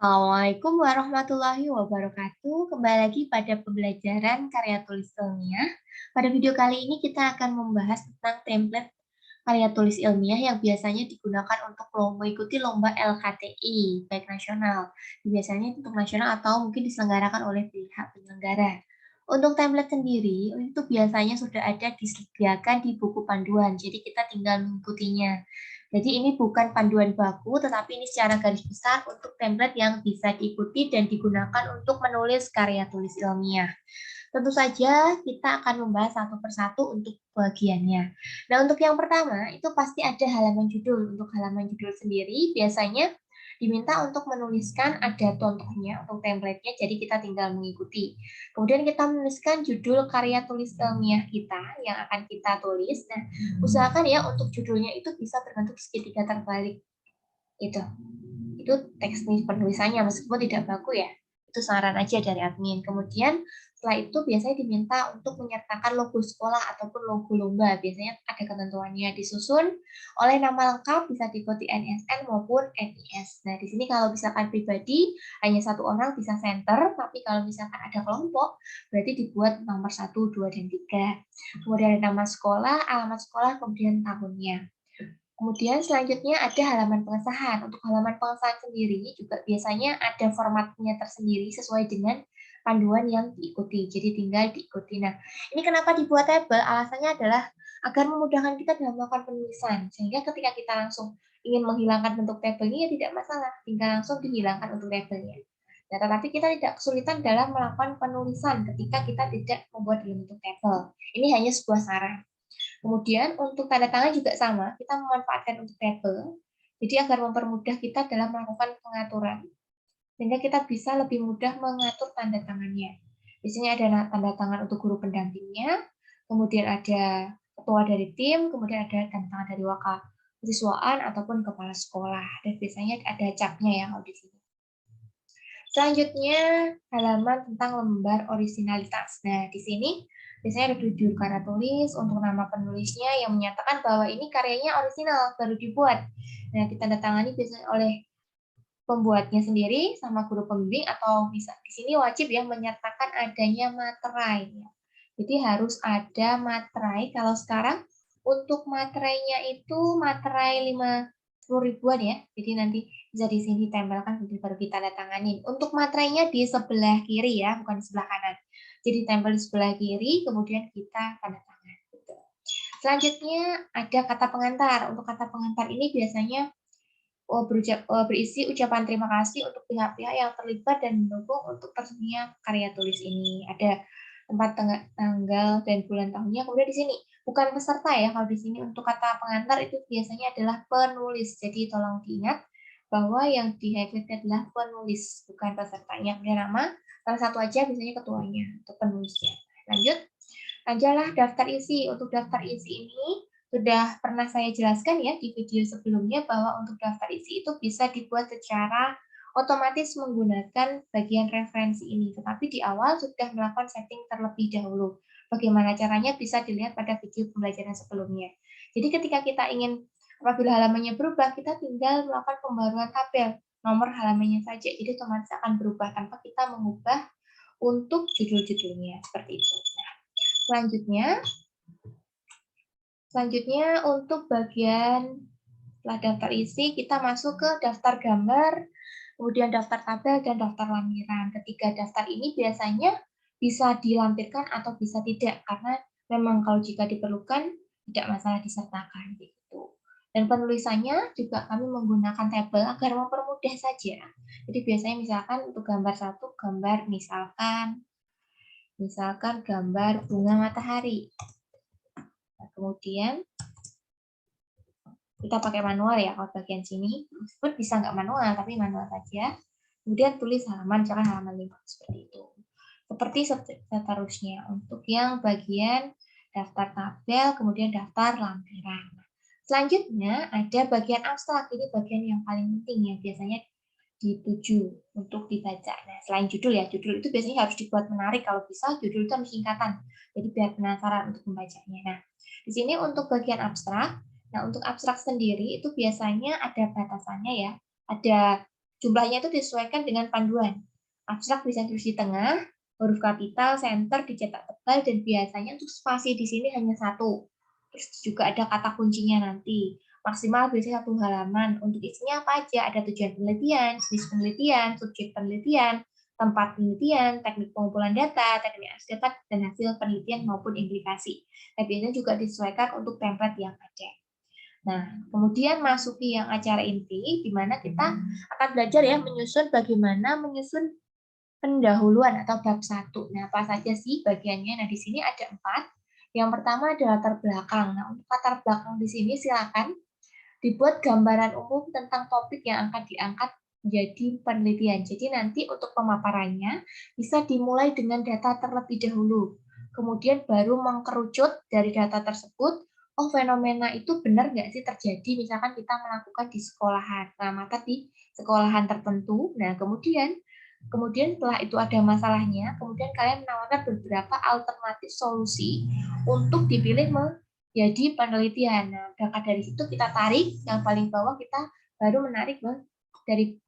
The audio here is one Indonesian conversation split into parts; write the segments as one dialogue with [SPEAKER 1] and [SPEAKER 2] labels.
[SPEAKER 1] Assalamualaikum warahmatullahi wabarakatuh. Kembali lagi pada pembelajaran karya tulis ilmiah. Pada video kali ini kita akan membahas tentang template karya tulis ilmiah yang biasanya digunakan untuk mengikuti lomba LKTI, baik nasional. Biasanya untuk nasional atau mungkin diselenggarakan oleh pihak penyelenggara. Untuk template sendiri, itu biasanya sudah ada disediakan di buku panduan, jadi kita tinggal mengikutinya. Jadi ini bukan panduan baku, tetapi ini secara garis besar untuk template yang bisa diikuti dan digunakan untuk menulis karya tulis ilmiah. Tentu saja kita akan membahas satu persatu untuk bagiannya. Nah, untuk yang pertama, itu pasti ada halaman judul. Untuk halaman judul sendiri, biasanya diminta untuk menuliskan ada contohnya untuk template-nya, jadi kita tinggal mengikuti. Kemudian kita menuliskan judul karya tulis ilmiah kita yang akan kita tulis. Nah, usahakan ya untuk judulnya itu bisa berbentuk segitiga terbalik. Itu teks penulisannya meskipun tidak baku ya. Itu saran aja dari admin. Kemudian setelah itu biasanya diminta untuk menyertakan logo sekolah ataupun logo lomba. Biasanya ada ketentuannya disusun oleh nama lengkap, bisa diikuti NSN maupun NIS. Nah, di sini kalau misalkan pribadi hanya satu orang bisa center, tapi kalau misalkan ada kelompok berarti dibuat nomor 1, 2, dan 3. Kemudian ada nama sekolah, alamat sekolah, kemudian tahunnya. Kemudian selanjutnya ada halaman pengesahan. Untuk halaman pengesahan sendiri juga biasanya ada formatnya tersendiri sesuai dengan panduan yang diikuti. Jadi tinggal diikuti. Nah, ini kenapa dibuat tabel? Alasannya adalah agar memudahkan kita dalam melakukan penulisan. Sehingga ketika kita langsung ingin menghilangkan bentuk tabelnya ya tidak masalah. Tinggal langsung dihilangkan untuk tabelnya. Nah, tetapi kita tidak kesulitan dalam melakukan penulisan ketika kita tidak membuat dalam bentuk tabel. Ini hanya sebuah saran. Kemudian untuk tanda tangan juga sama, kita memanfaatkan untuk tabel, jadi agar mempermudah kita dalam melakukan pengaturan, sehingga kita bisa lebih mudah mengatur tanda tangannya. Di sini ada tanda tangan untuk guru pendampingnya, kemudian ada ketua dari tim, kemudian ada tanda tangan dari wakil siswaan ataupun kepala sekolah, dan biasanya ada capnya ya kalau di sini. Selanjutnya, halaman tentang lembar orisinalitas. Nah, di sini biasanya ada judul karya tulis untuk nama penulisnya yang menyatakan bahwa ini karyanya orisinal, baru dibuat. Nah, ditandatangani biasanya oleh pembuatnya sendiri sama guru pembimbing atau bisa di sini wajib ya menyertakan adanya materai. Jadi harus ada materai. Kalau sekarang untuk materainya itu materai 50.000-an ya. Jadi nanti bisa di sini ditempelkan baru ditandatanganin. Untuk materainya di sebelah kiri ya, bukan di sebelah kanan. Jadi tempel di sebelah kiri, kemudian kita tanda tangan. Gitu. Selanjutnya ada kata pengantar. Untuk kata pengantar ini biasanya berisi ucapan terima kasih untuk pihak-pihak yang terlibat dan mendukung untuk tersedia karya tulis ini. Ada tempat tanggal dan bulan tahunnya. Kemudian di sini bukan peserta ya. Kalau di sini untuk kata pengantar itu biasanya adalah penulis. Jadi tolong diingat bahwa yang di-highlight adalah penulis, bukan pesertanya. Kemudian nama, salah satu aja biasanya ketuanya atau penulisnya. Lanjut, adalah daftar isi. Untuk daftar isi ini sudah pernah saya jelaskan ya di video sebelumnya bahwa untuk daftar isi itu bisa dibuat secara otomatis menggunakan bagian referensi ini. Tetapi di awal sudah melakukan setting terlebih dahulu. Bagaimana caranya bisa dilihat pada video pembelajaran sebelumnya. Jadi ketika kita ingin apabila halamannya berubah, kita tinggal melakukan pembaruan tabel nomor halamannya saja. Jadi otomatis akan berubah tanpa kita mengubah untuk judul-judulnya seperti itu. Nah, Selanjutnya untuk bagian setelah daftar isi, kita masuk ke daftar gambar, kemudian daftar tabel, dan daftar lampiran. Ketiga daftar ini biasanya bisa dilampirkan atau bisa tidak, karena memang kalau jika diperlukan, tidak masalah disertakan. Gitu. Dan penulisannya juga kami menggunakan tabel agar mempermudah saja. Jadi biasanya misalkan untuk gambar satu, gambar misalkan gambar bunga matahari. Nah, kemudian kita pakai manual ya kalau bagian sini, meskipun bisa nggak manual tapi manual saja. Kemudian tulis halaman, misalkan halaman 5 seperti itu. Seperti seterusnya untuk yang bagian daftar tabel, kemudian daftar lampiran. Selanjutnya ada bagian abstrak, ini bagian yang paling penting ya, biasanya dituju untuk dibaca. Nah, selain judul ya, judul itu biasanya harus dibuat menarik, kalau bisa judul itu harus singkatan, jadi biar penasaran untuk membacanya. Nah, di sini untuk bagian abstrak, nah untuk abstrak sendiri itu biasanya ada batasannya ya, ada Jumlahnya itu disesuaikan dengan panduan. Abstrak bisa tulis di tengah, huruf kapital, center dicetak tebal, dan biasanya untuk spasi di sini hanya satu. Terus juga ada kata kuncinya nanti. Maksimal biasanya 1 halaman. Untuk isinya apa aja? Ada tujuan penelitian, jenis penelitian, subjek penelitian, tempat penelitian, teknik pengumpulan data, teknik analisis data, dan hasil penelitian maupun implikasi. Tapi ini juga disesuaikan untuk template yang ada. Nah, kemudian masuki yang acara inti, di mana kita akan belajar ya menyusun bagaimana menyusun pendahuluan atau bab 1. Nah, apa saja sih bagiannya? Nah, di sini ada 4. Yang pertama adalah latar belakang. Nah, untuk latar belakang di sini silakan dibuat gambaran umum tentang topik yang akan diangkat menjadi penelitian. Jadi nanti untuk pemaparannya bisa dimulai dengan data terlebih dahulu. Kemudian baru mengkerucut dari data tersebut, oh fenomena itu benar nggak sih terjadi, misalkan kita melakukan di sekolahan, maka di sekolahan tertentu. Nah, kemudian setelah itu ada masalahnya, kemudian kalian menawarkan beberapa alternatif solusi untuk dipilih jadi penelitian. Nah, berangkat dari situ kita tarik yang paling bawah, kita baru menarik dari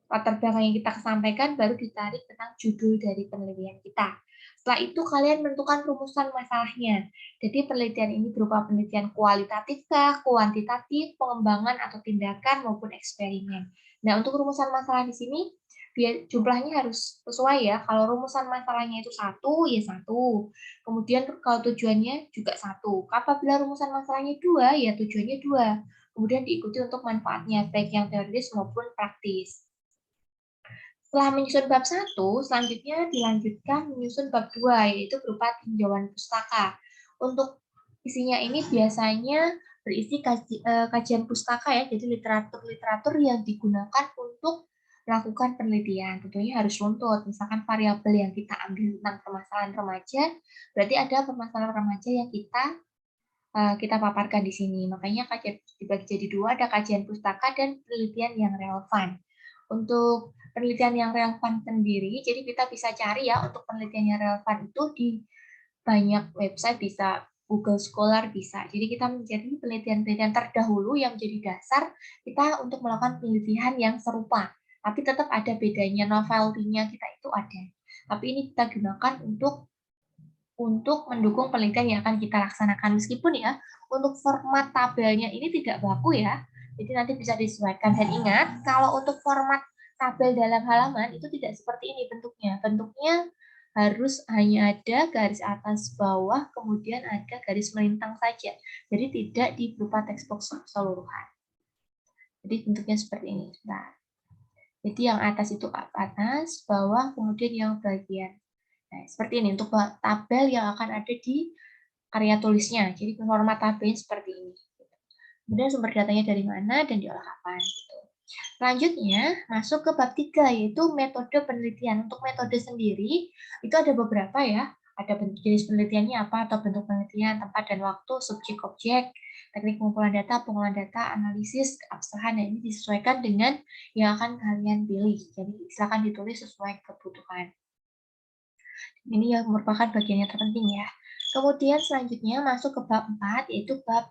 [SPEAKER 1] latar belakang yang kita sampaikan, baru ditarik tentang judul dari penelitian kita. Setelah itu kalian menentukan rumusan masalahnya. Jadi penelitian ini berupa penelitian kualitatif kah, kuantitatif, pengembangan atau tindakan maupun eksperimen. Nah, untuk rumusan masalah di sini jumlahnya harus sesuai ya. Kalau rumusan masalahnya itu 1, ya 1. Kemudian kalau tujuannya juga 1. Apabila rumusan masalahnya 2, ya tujuannya 2. Kemudian diikuti untuk manfaatnya, baik yang teoritis maupun praktis. Setelah menyusun bab 1, selanjutnya dilanjutkan menyusun bab 2, yaitu berupa tinjauan pustaka. Untuk isinya ini biasanya berisi kajian pustaka ya, jadi literatur-literatur yang digunakan untuk melakukan penelitian. Tentunya harus runtut, misalkan variabel yang kita ambil tentang permasalahan remaja, berarti ada permasalahan remaja yang kita paparkan di sini. Makanya kajian dibagi jadi 2, ada kajian pustaka dan penelitian yang relevan. Untuk penelitian yang relevan sendiri, jadi kita bisa cari ya untuk penelitian yang relevan itu di banyak website, bisa Google Scholar bisa. Jadi kita menjadi penelitian-penelitian terdahulu yang menjadi dasar kita untuk melakukan penelitian yang serupa. Tapi tetap ada bedanya, novelty-nya kita itu ada. Tapi ini kita gunakan untuk mendukung penelitian yang akan kita laksanakan. Meskipun ya, untuk format tabelnya ini tidak baku ya, jadi nanti bisa disesuaikan. Dan ingat, kalau untuk format tabel dalam halaman itu tidak seperti ini bentuknya. Bentuknya harus hanya ada garis atas bawah, kemudian ada garis melintang saja. Jadi tidak di berupa teks box keseluruhan. Jadi bentuknya seperti ini. Nah, jadi yang atas itu atas, bawah, kemudian yang bagian. Nah, seperti ini untuk tabel yang akan ada di karya tulisnya. Jadi format tabelnya seperti ini. Kemudian sumber datanya dari mana dan diolah kapan. Gitu. Selanjutnya masuk ke bab 3, yaitu metode penelitian. Untuk metode sendiri itu ada beberapa ya. Ada bentuk jenis penelitiannya apa, atau bentuk penelitian, tempat dan waktu, subjek objek, teknik pengumpulan data, analisis, keabsahan. Nah, ini disesuaikan dengan yang akan kalian pilih. Jadi silakan ditulis sesuai kebutuhan. Ini yang merupakan bagian yang terpenting ya. Kemudian selanjutnya masuk ke bab 4, yaitu bab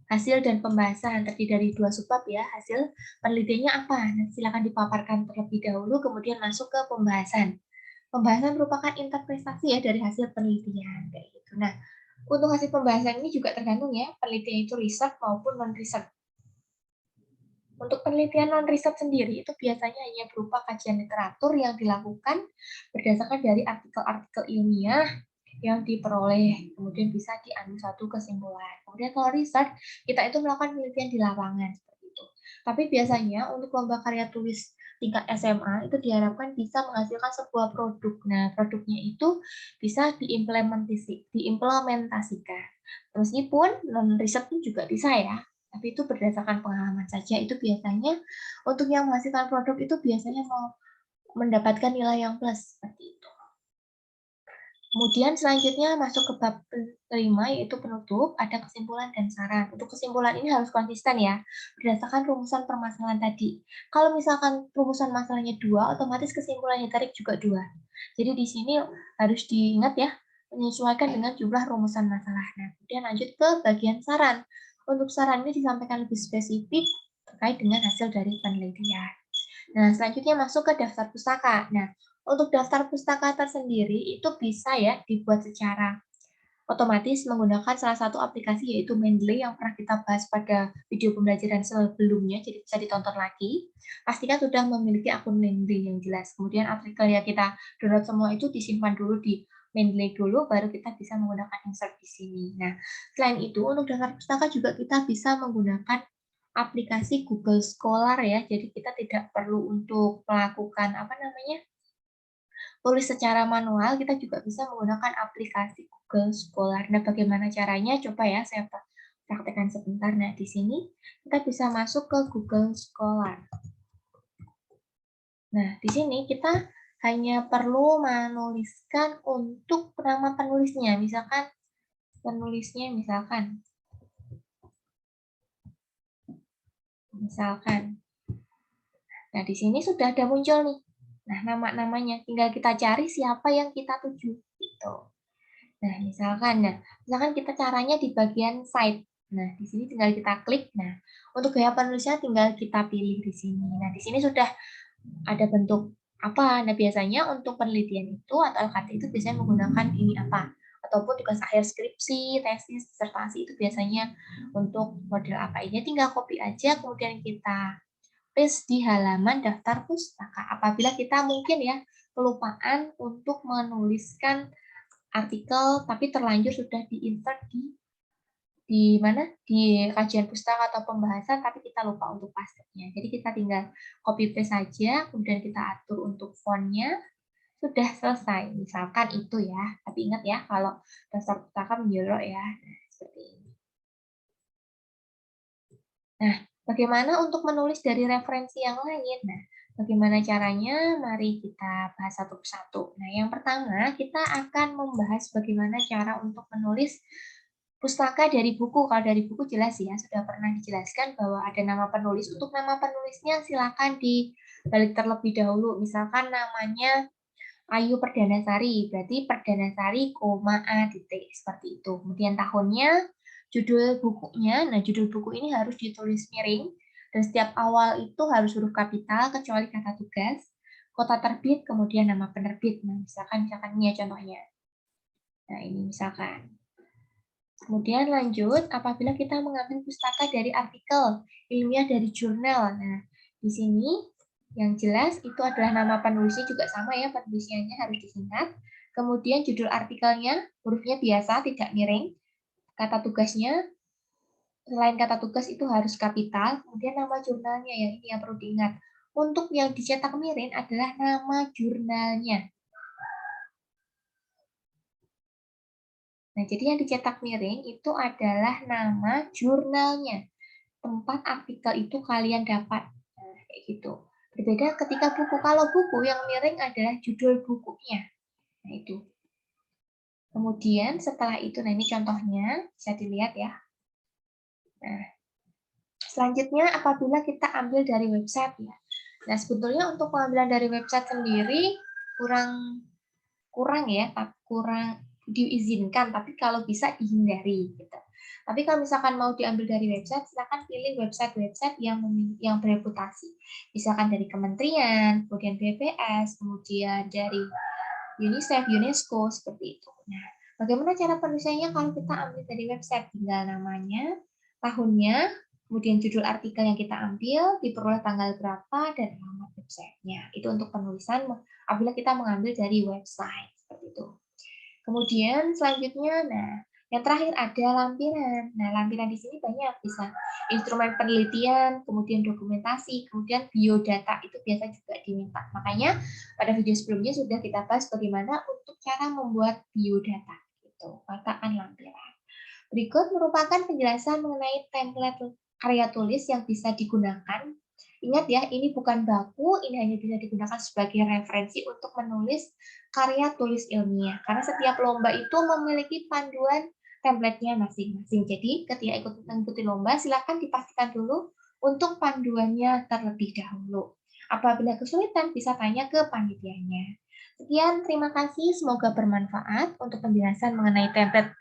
[SPEAKER 1] hasil dan pembahasan. Terdiri dari 2 subbab ya. Hasil penelitiannya apa? Nah, silakan dipaparkan terlebih dahulu, kemudian masuk ke pembahasan. Pembahasan merupakan interpretasi ya dari hasil penelitian kayak gitu. Nah, untuk hasil pembahasan ini juga tergantung ya, penelitian itu riset maupun non-riset. Untuk penelitian non-riset sendiri itu biasanya hanya berupa kajian literatur yang dilakukan berdasarkan dari artikel-artikel ilmiah yang diperoleh, kemudian bisa diambil satu kesimpulan. Kemudian kalau riset, kita itu melakukan penelitian di lapangan seperti itu. Tapi biasanya untuk lomba karya tulis tingkat SMA itu diharapkan bisa menghasilkan sebuah produk. Nah, produknya itu bisa diimplementasikan. Meskipun non-riset pun juga bisa ya, tapi itu berdasarkan pengalaman saja. Itu biasanya untuk yang menghasilkan produk itu biasanya mau mendapatkan nilai yang plus seperti itu. Kemudian selanjutnya masuk ke bab kelima, yaitu penutup, ada kesimpulan dan saran. Untuk kesimpulan ini harus konsisten ya, berdasarkan rumusan permasalahan tadi. Kalau misalkan rumusan masalahnya 2, otomatis kesimpulannya tarik juga 2. Jadi di sini harus diingat ya, menyesuaikan dengan jumlah rumusan masalah. Nah, kemudian lanjut ke bagian saran. Untuk saran ini disampaikan lebih spesifik terkait dengan hasil dari penelitian. Nah, selanjutnya masuk ke daftar pustaka. Nah, untuk daftar pustaka tersendiri itu bisa ya dibuat secara otomatis menggunakan salah satu aplikasi yaitu Mendeley yang pernah kita bahas pada video pembelajaran sebelumnya, jadi bisa ditonton lagi. Pastikan sudah memiliki akun Mendeley yang jelas. Kemudian artikel yang kita download semua itu disimpan dulu di Mendeley dulu, baru kita bisa menggunakan insert di sini. Nah, selain itu untuk daftar pustaka juga kita bisa menggunakan aplikasi Google Scholar ya. Jadi kita tidak perlu untuk melakukan apa namanya? Tulis secara manual, kita juga bisa menggunakan aplikasi Google Scholar. Nah, bagaimana caranya? Coba ya saya praktekkan sebentar. Nah, di sini kita bisa masuk ke Google Scholar. Nah, di sini kita hanya perlu menuliskan untuk nama penulisnya. Misalkan penulisnya misalkan. Nah, di sini sudah ada muncul nih. Nah, nama-namanya tinggal kita cari siapa yang kita tuju gitu. Nah, misalkan kita caranya di bagian site. Nah, di sini tinggal kita klik. Nah, untuk gaya penulisnya tinggal kita pilih di sini. Nah, di sini sudah ada bentuk apa. Nah, biasanya untuk penelitian itu atau LKT itu biasanya menggunakan ini apa. Ataupun tugas akhir skripsi, tesis, disertasi itu biasanya untuk model apa. Ini tinggal copy aja, kemudian kita paste di halaman daftar pustaka. Apabila kita mungkin ya kelupaan untuk menuliskan artikel tapi terlanjur sudah di-insert di mana di kajian pustaka atau pembahasan tapi kita lupa untuk paste-nya. Jadi kita tinggal copy paste saja, kemudian kita atur untuk font-nya, sudah selesai. Misalkan itu ya. Tapi ingat ya kalau daftar pustaka menjorok ya. Nah, seperti ini. Nah, bagaimana untuk menulis dari referensi yang lain? Nah, bagaimana caranya? Mari kita bahas satu persatu. Nah, yang pertama kita akan membahas bagaimana cara untuk menulis pustaka dari buku. Kalau dari buku jelas ya, sudah pernah dijelaskan bahwa ada nama penulis. Untuk nama penulisnya silakan dibalik terlebih dahulu. Misalkan namanya Ayu Perdanasari, berarti Perdanasari, A, titik, seperti itu. Kemudian tahunnya, judul bukunya, nah judul buku ini harus ditulis miring, dan setiap awal itu harus huruf kapital, kecuali kata tugas, kota terbit, kemudian nama penerbit. Nah, misalkan ini ya contohnya. Nah, ini misalkan. Kemudian lanjut, apabila kita mengambil pustaka dari artikel ilmiah dari jurnal. Nah, di sini yang jelas itu adalah nama penulisnya juga sama ya, penulisnya harus disingkat. Kemudian judul artikelnya, hurufnya biasa, tidak miring. Kata tugasnya, selain kata tugas itu harus kapital. Kemudian nama jurnalnya, yang ini yang perlu diingat. Untuk yang dicetak miring adalah nama jurnalnya. Nah, jadi yang dicetak miring itu adalah nama jurnalnya. Tempat artikel itu kalian dapat. Nah, kayak gitu. Berbeda ketika buku. Kalau buku yang miring adalah judul bukunya. Nah, itu. Kemudian setelah itu, nah ini contohnya, bisa dilihat ya. Nah, selanjutnya apabila kita ambil dari website ya. Nah, sebetulnya untuk pengambilan dari website sendiri kurang ya, kurang diizinkan, tapi kalau bisa dihindari gitu. Tapi kalau misalkan mau diambil dari website, silakan pilih website-website yang bereputasi. Misalkan dari kementerian, kemudian BPS, kemudian dari UNICEF, UNESCO, seperti itu. Nah, bagaimana cara penulisannya kalau kita ambil dari website? Tinggal namanya, tahunnya, kemudian judul artikel yang kita ambil, diperoleh tanggal berapa, dan alamat websitenya. Itu untuk penulisan apabila kita mengambil dari website. Seperti itu. Kemudian selanjutnya, nah, yang terakhir ada lampiran. Nah, lampiran di sini banyak, bisa instrumen penelitian, kemudian dokumentasi, kemudian biodata itu biasa juga diminta. Makanya pada video sebelumnya sudah kita bahas bagaimana untuk cara membuat biodata. Gitu, katakan lampiran. Berikut merupakan penjelasan mengenai template karya tulis yang bisa digunakan. Ingat ya, ini bukan baku, ini hanya bisa digunakan sebagai referensi untuk menulis karya tulis ilmiah. Karena setiap lomba itu memiliki panduan template-nya masing-masing. Jadi ketika ikut mengikuti lomba, silakan dipastikan dulu untuk panduannya terlebih dahulu. Apabila kesulitan, bisa tanya ke panitianya. Sekian, terima kasih. Semoga bermanfaat untuk penjelasan mengenai template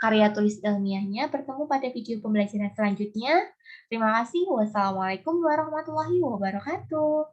[SPEAKER 1] karya tulis ilmiahnya. Bertemu pada video pembelajaran selanjutnya. Terima kasih. Wassalamualaikum warahmatullahi wabarakatuh.